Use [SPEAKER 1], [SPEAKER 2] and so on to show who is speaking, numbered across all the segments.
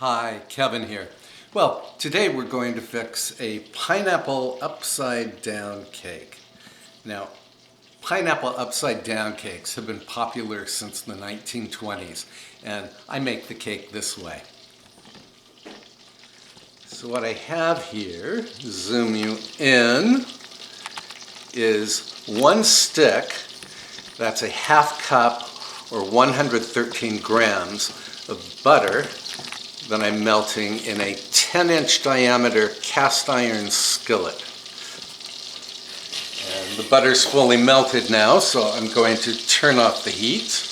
[SPEAKER 1] Hi, Kevin here. Well, today we're going to fix a pineapple upside down cake. Now, pineapple upside down cakes have been popular since the 1920s, and I make the cake this way. So what I have here, zoom you in, is one stick, that's a half cup or 113 grams of butter that I'm melting in a 10-inch diameter cast iron skillet. And the butter's fully melted now, so I'm going to turn off the heat.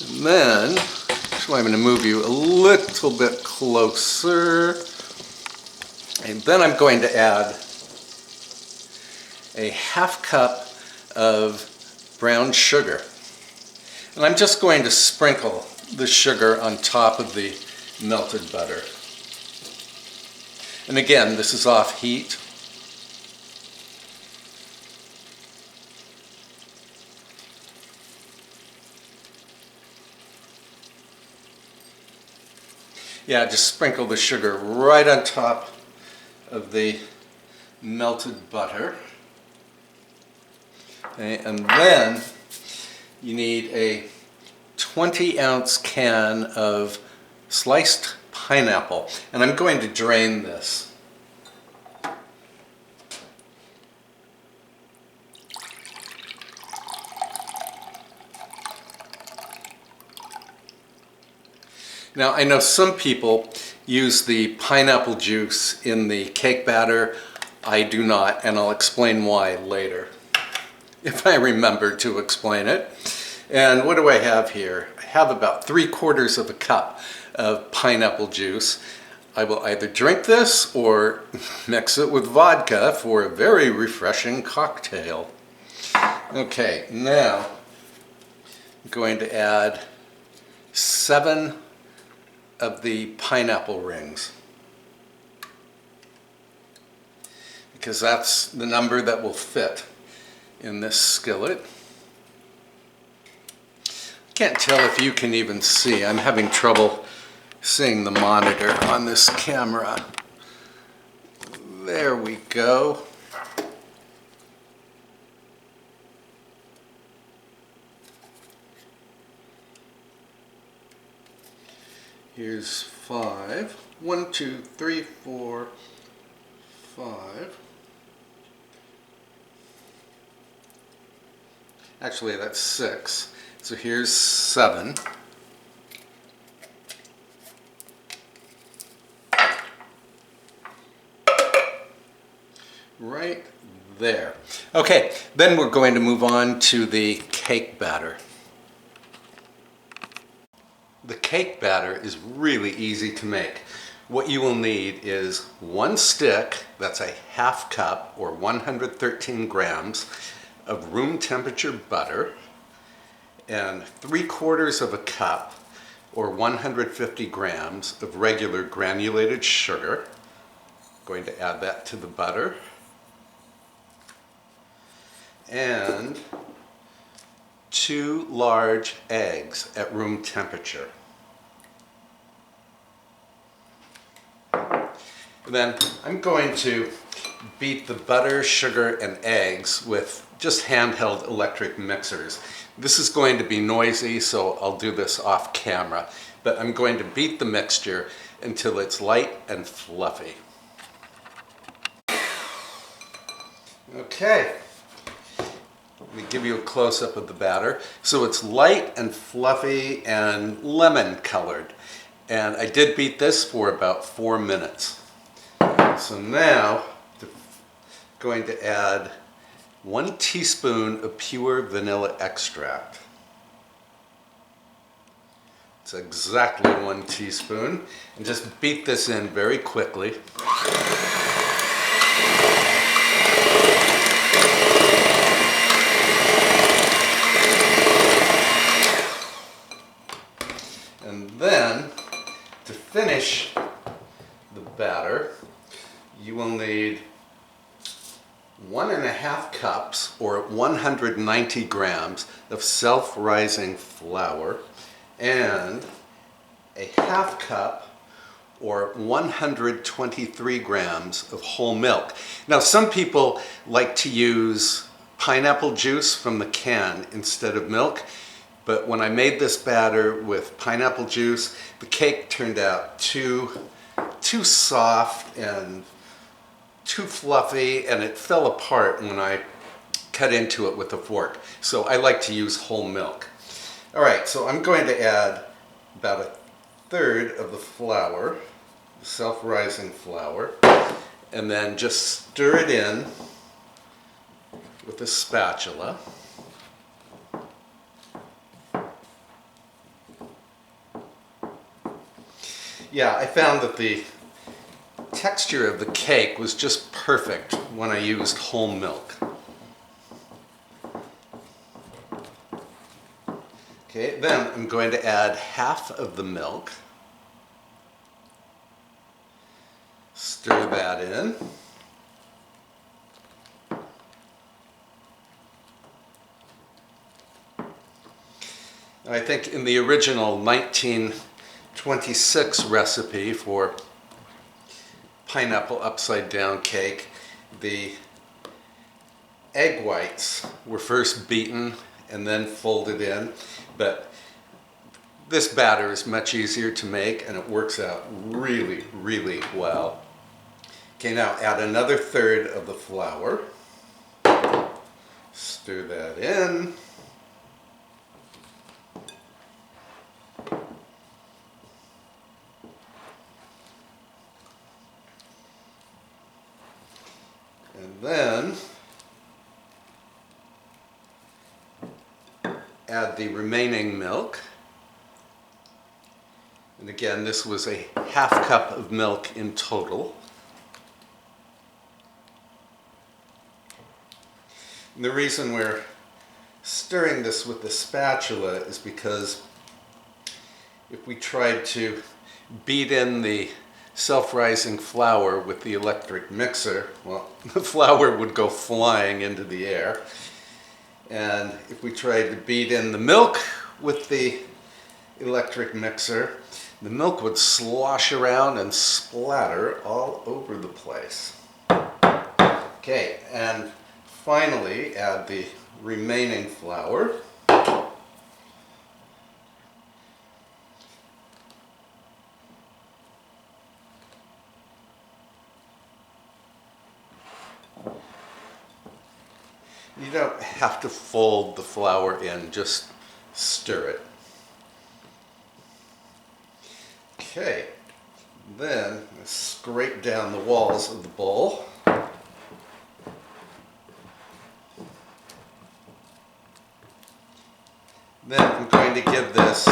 [SPEAKER 1] And then, actually I'm going to move you a little bit closer. And then I'm going to add a half cup of brown sugar. And I'm just going to sprinkle the sugar on top of the melted butter. And again, this is off heat. Yeah, just sprinkle the sugar right on top of the melted butter. Okay, and then you need a 20-ounce can of sliced pineapple, and I'm going to drain this. Now, I know some people use the pineapple juice in the cake batter. I do not, and I'll explain why later, if I remember to explain it. And what do I have here? I have about 3/4 of a cup of pineapple juice. I will either drink this or mix it with vodka for a very refreshing cocktail. Okay, now I'm going to add 7 of the pineapple rings, because that's the number that will fit in this skillet. Can't tell if you can even see. I'm having trouble seeing the monitor on this camera. There we go. Here's 5. 1, 2, 3, 4, 5. Actually, that's 6. So here's 7. Right there. Okay, then we're going to move on to the cake batter. The cake batter is really easy to make. What you will need is one stick, that's a half cup or 113 grams of room temperature butter, and 3/4 of a cup or 150 grams of regular granulated sugar. I'm going to add that to the butter. And 2 large eggs at room temperature. Then I'm going to beat the butter, sugar, and eggs with just handheld electric mixers. This is going to be noisy, so I'll do this off camera, but I'm going to beat the mixture until it's light and fluffy. Okay, let me give you a close-up of the batter. So it's light and fluffy and lemon colored, and I did beat this for about 4 minutes. So now I'm going to add 1 teaspoon of pure vanilla extract. It's exactly 1 teaspoon. And just beat this in very quickly. And then, to finish the batter, you will need 1.5 cups or 190 grams of self-rising flour and a half cup or 123 grams of whole milk. Now, some people like to use pineapple juice from the can instead of milk, but when I made this batter with pineapple juice, the cake turned out too soft and too fluffy, and it fell apart when I cut into it with a fork. So I like to use whole milk. All right, so I'm going to add about a third of the flour, self-rising flour, and then just stir it in with a spatula. Yeah, I found that the texture of the cake was just perfect when I used whole milk. Okay, then I'm going to add half of the milk. Stir that in. I think in the original 1926 recipe for pineapple upside down cake, the egg whites were first beaten and then folded in, but this batter is much easier to make and it works out really, really well. Okay, now add another third of the flour. Stir that in. And then add the remaining milk. And again, this was a half cup of milk in total. And the reason we're stirring this with the spatula is because if we tried to beat in the self-rising flour with the electric mixer, well, the flour would go flying into the air. And if we tried to beat in the milk with the electric mixer, the milk would slosh around and splatter all over the place. Okay, and finally add the remaining flour. You don't have to fold the flour in, just stir it. Okay, then scrape down the walls of the bowl. Then I'm going to give this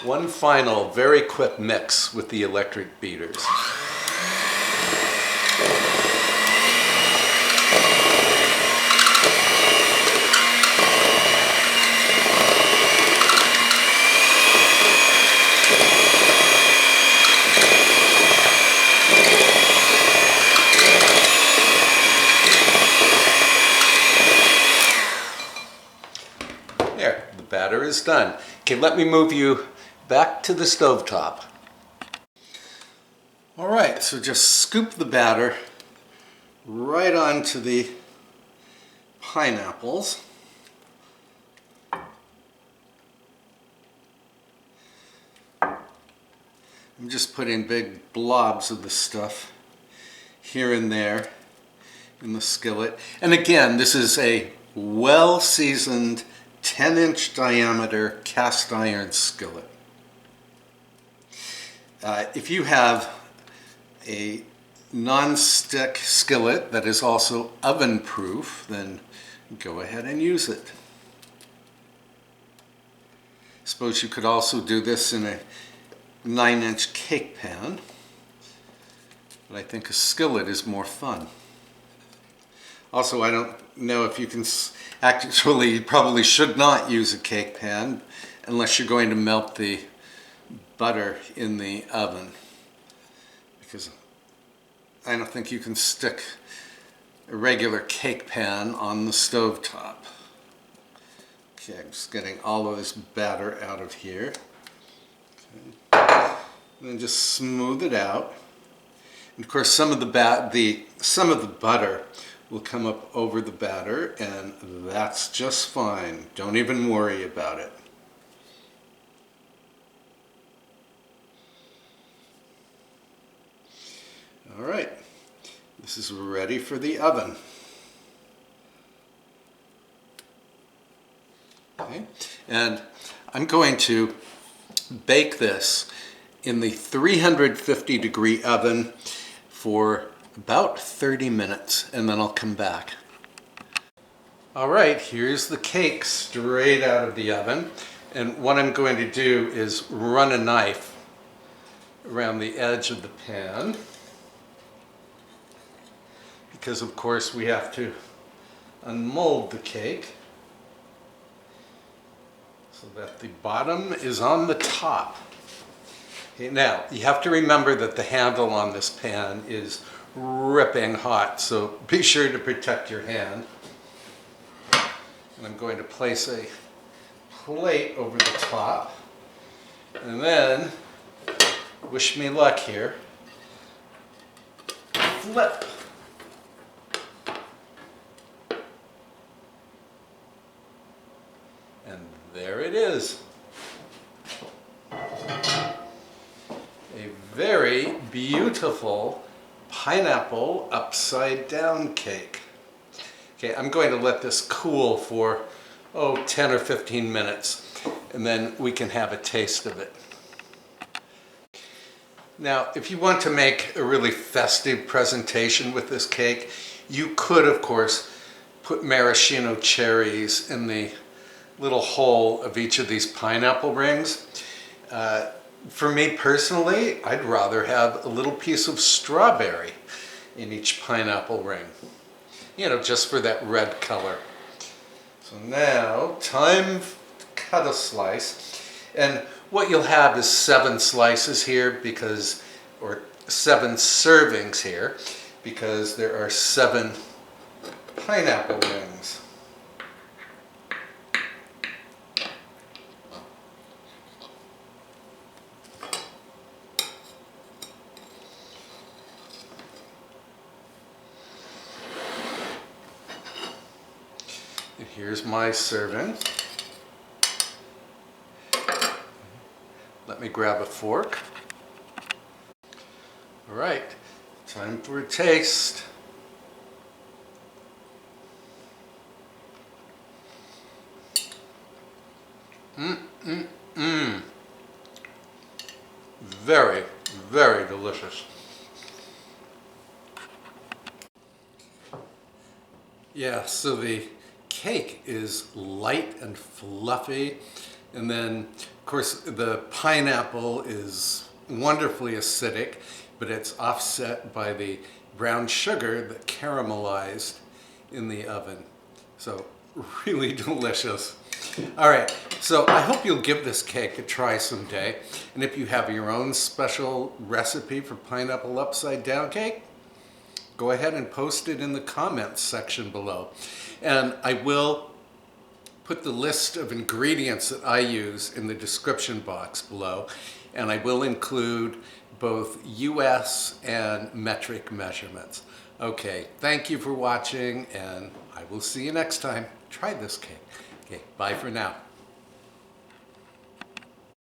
[SPEAKER 1] one final very quick mix with the electric beaters. There, the batter is done. Okay, let me move you back to the stovetop. All right, so just scoop the batter right onto the pineapples. I'm just putting big blobs of the stuff here and there in the skillet. And again, this is a well-seasoned 10-inch diameter cast iron skillet. If you have a non-stick skillet that is also oven-proof, then go ahead and use it. Suppose you could also do this in a 9-inch cake pan, but I think a skillet is more fun. Also, I don't know if you can actually, you probably should not use a cake pan unless you're going to melt the butter in the oven, because I don't think you can stick a regular cake pan on the stove top. Okay, I'm just getting all of this batter out of here. And then just smooth it out. And of course, some of the butter will come up over the batter, and that's just fine. Don't even worry about it. All right, this is ready for the oven. Okay, and I'm going to bake this in the 350-degree oven for about 30 minutes, and then I'll come back. All right, here's the cake straight out of the oven, and what I'm going to do is run a knife around the edge of the pan, because of course we have to unmold the cake so that the bottom is on the top. Okay, now you have to remember that the handle on this pan is ripping hot, so be sure to protect your hand. And I'm going to place a plate over the top, and then, wish me luck here, flip. And there it is. A very beautiful pineapple upside down cake. Okay, I'm going to let this cool for 10 or 15 minutes, and then we can have a taste of it. Now, if you want to make a really festive presentation with this cake, you could, of course, put maraschino cherries in the little hole of each of these pineapple rings. For me personally, I'd rather have a little piece of strawberry in each pineapple ring, you know, just for that red color. So now, time to cut a slice. And what you'll have is 7 slices here because, or 7 servings here, because there are 7 pineapple rings. And here's my serving. Let me grab a fork. All right, time for a taste. Very, very delicious. Yeah, so the cake is light and fluffy, and then of course the pineapple is wonderfully acidic, but it's offset by the brown sugar that caramelized in the oven. So really delicious. All right, so I hope you'll give this cake a try someday, and if you have your own special recipe for pineapple upside down cake, go ahead and post it in the comments section below. And I will put the list of ingredients that I use in the description box below, and I will include both US and metric measurements. Okay, thank you for watching, and I will see you next time. Try this cake. Okay, bye for now.